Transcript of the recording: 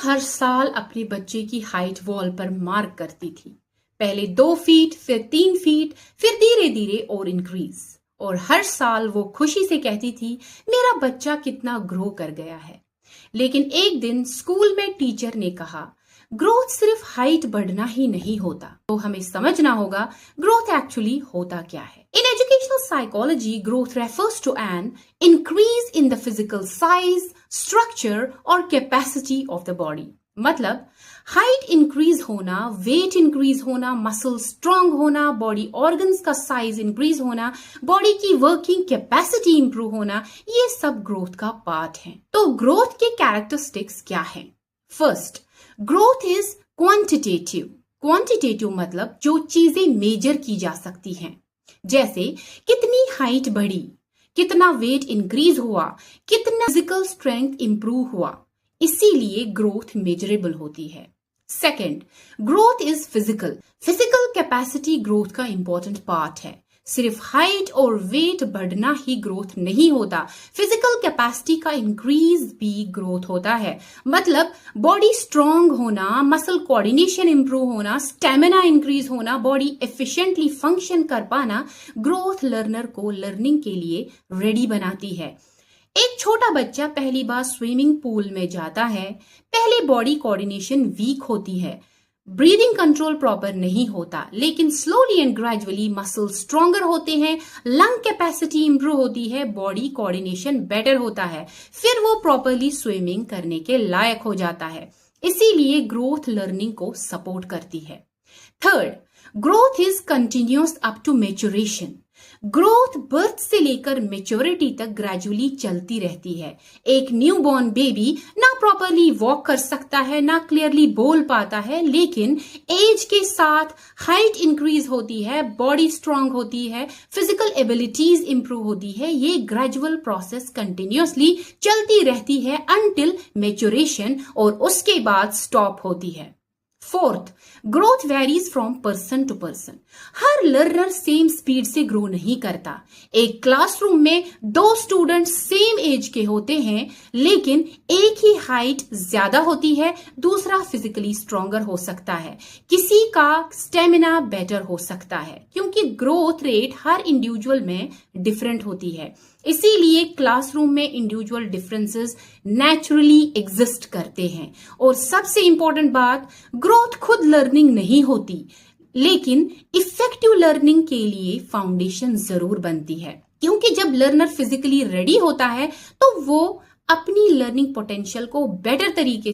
हर साल अपने बच्चे की हाइट वॉल पर मार्क करती थी। पहले 2 फीट, फिर 3 फीट, फिर धीरे धीरे और इंक्रीज। और हर साल वो खुशी से कहती थी, मेरा बच्चा कितना ग्रो कर गया है। लेकिन एक दिन स्कूल में टीचर ने कहा, ग्रोथ सिर्फ हाइट बढ़ना ही नहीं होता। तो हमें समझना होगा ग्रोथ एक्चुअली होता क्या है। In educational psychology, growth refers to an increase in the physical size, structure और कैपेसिटी ऑफ द बॉडी। मतलब हाइट इंक्रीज होना, वेट इंक्रीज होना, मसल स्ट्रांग होना, बॉडी ऑर्गन्स का साइज इंक्रीज होना, बॉडी की वर्किंग कैपेसिटी इंप्रूव होना, ये सब ग्रोथ का पार्ट है। तो ग्रोथ के कैरेक्टरिस्टिक्स क्या हैं? First, growth is quantitative. Quantitative मतलब जो चीजें मेजर की जा सकती हैं, जैसे कितनी हाइट बढ़ी, कितना वेट इंक्रीज हुआ, कितना फिजिकल स्ट्रेंथ इंप्रूव हुआ। इसीलिए ग्रोथ मेजरेबल होती है। Second, growth is physical. Physical capacity growth का इंपॉर्टेंट पार्ट है। सिर्फ हाइट और वेट बढ़ना ही ग्रोथ नहीं होता, फिजिकल कैपेसिटी का इंक्रीज भी ग्रोथ होता है। मतलब बॉडी स्ट्रांग होना, मसल कोऑर्डिनेशन इंप्रूव होना, स्टेमिना इंक्रीज होना, बॉडी एफिशिएंटली फंक्शन कर पाना ग्रोथ लर्नर को लर्निंग के लिए रेडी बनाती है। एक छोटा बच्चा पहली बार स्विमिंग पूल में जाता है, पहले बॉडी कोऑर्डिनेशन वीक होती है, ब्रीदिंग कंट्रोल प्रॉपर नहीं होता, लेकिन slowly and gradually muscle stronger होते हैं, लंग कैपेसिटी इंप्रूव होती है, बॉडी कोऑर्डिनेशन बेटर होता है, फिर वो प्रॉपरली स्विमिंग करने के लायक हो जाता है। इसीलिए ग्रोथ लर्निंग को सपोर्ट करती है। Third, growth is continuous up to maturation. Growth birth से लेकर मेच्योरिटी तक ग्रेजुअली चलती रहती है। एक न्यूबॉर्न बेबी ना प्रॉपरली वॉक कर सकता है, ना क्लियरली बोल पाता है, लेकिन एज के साथ हाइट इंक्रीज होती है, बॉडी स्ट्रांग होती है, फिजिकल एबिलिटीज इंप्रूव होती है। ये ग्रेजुअल प्रोसेस कंटिन्यूअसली चलती रहती है अनटिल मेच्योरेशन, और उसके बाद स्टॉप होती है। Fourth, growth varies from person to person. हर लर्नर सेम स्पीड से ग्रो नहीं करता। एक क्लासरूम में 2 स्टूडेंट सेम एज के होते हैं, लेकिन एक ही हाइट ज्यादा होती है, दूसरा फिजिकली स्ट्रॉन्गर हो सकता है, किसी का स्टेमिना बेटर हो सकता है, क्योंकि ग्रोथ रेट हर इंडिविजुअल में डिफरेंट होती है। इसीलिए क्लासरूम में इंडिविजुअल डिफरेंसेस नेचुरली एग्जिस्ट करते हैं। और सबसे इंपॉर्टेंट बात, ग्रोथ खुद लर्निंग नहीं होती, लेकिन इफेक्टिव लर्निंग के लिए फाउंडेशन जरूर बनती है। क्योंकि जब लर्नर फिजिकली रेडी होता है तो वो अपनी लर्निंग पोटेंशियल को बेटर तरीके